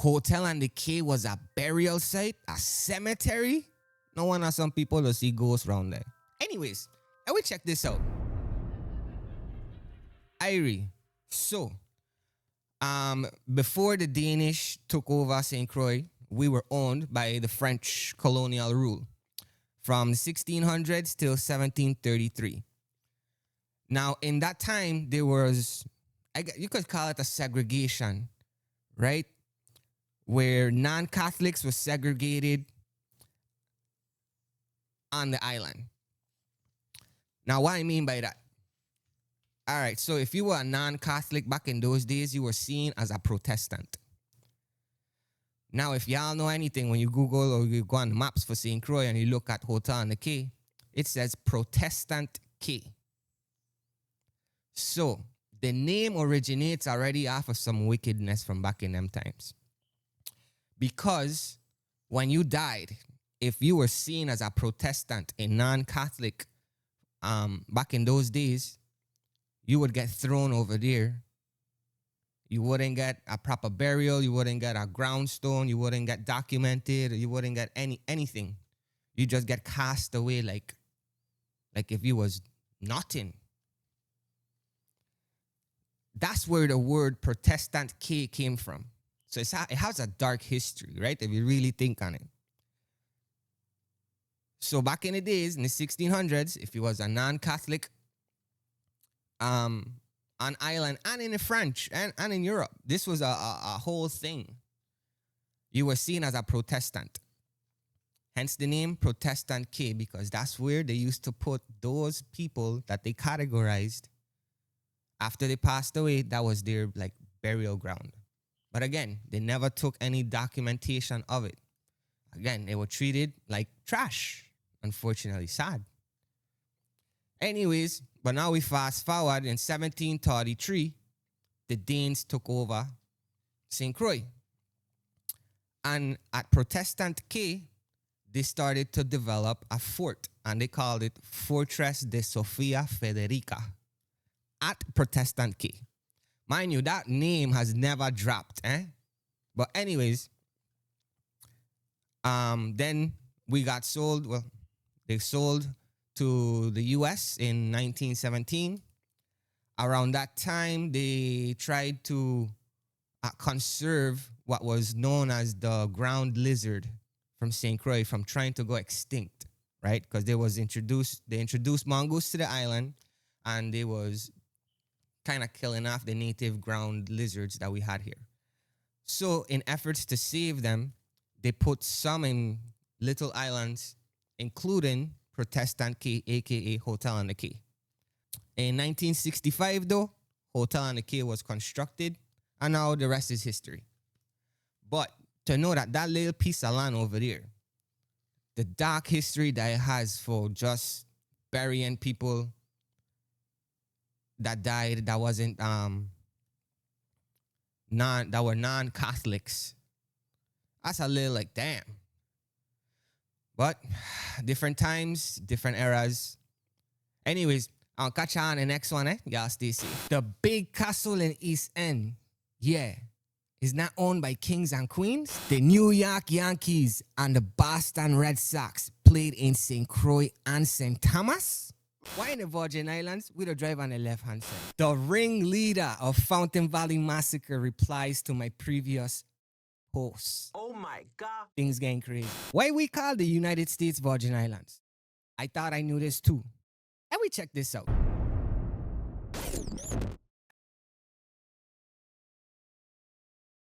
Hotel on the Cay was a burial site, a cemetery. No wonder some people will see ghosts around there. Anyways, I will check this out. Irie. So, before the Danish took over St. Croix, we were owned by the French colonial rule from 1600s till 1733. Now, in that time, there was, you could call it a segregation, right? Where non-Catholics were segregated on the island. Now, what I mean by that? All right, so if you were a non-Catholic back in those days, you were seen as a Protestant. Now, if y'all know anything, when you Google or you go on the maps for St. Croix and you look at Hotel on the Cay, it says Protestant Cay. So, the name originates already off of some wickedness from back in them times. Because when you died, if you were seen as a Protestant, a non-Catholic, back in those days, you would get thrown over there. You wouldn't get a proper burial. You wouldn't get a groundstone. You wouldn't get documented. You wouldn't get anything. You just get cast away like if you was nothing. That's where the word Protestant Cay came from. So it has a dark history, right? If you really think on it. So back in the days, in the 1600s, if you was a non-Catholic on island and in the French and in Europe, this was a whole thing. You were seen as a Protestant. Hence the name Protestant Cay, because that's where they used to put those people that they categorized after they passed away. That was their like burial ground. But again, they never took any documentation of it. Again, they were treated like trash. Unfortunately, sad. Anyways, but now we fast forward in 1733, the Danes took over St. Croix. And at Protestant Cay, they started to develop a fort, and they called it Fortress de Sophia Frederika at Protestant Cay. Mind you, that name has never dropped, But anyways, then we got sold. Well, they sold to the US in 1917. Around that time, they tried to conserve what was known as the ground lizard from St. Croix from trying to go extinct, right? Because they introduced mongoose to the island, and they was kind of killing off the native ground lizards that we had here. So in efforts to save them, they put some in little islands, including Protestant Cay, a.k.a. Hotel on the Cay. In 1965, though, Hotel on the Cay was constructed, and now the rest is history. But to know that little piece of land over there, the dark history that it has for just burying people that died that wasn't that were non-Catholics, that's a little like damn. But different times, different eras. Anyways, I'll catch you on the next one, Y'all stay safe. The big castle in East End, is not owned by kings and queens. The New York Yankees and the Boston Red Sox played in St. Croix and St. Thomas. Why in the Virgin Islands? We don't drive on the left-hand side. The ringleader of Fountain Valley Massacre replies to my previous post. Oh my God. Things getting crazy. Why we call the United States Virgin Islands? I thought I knew this too. And we check this out.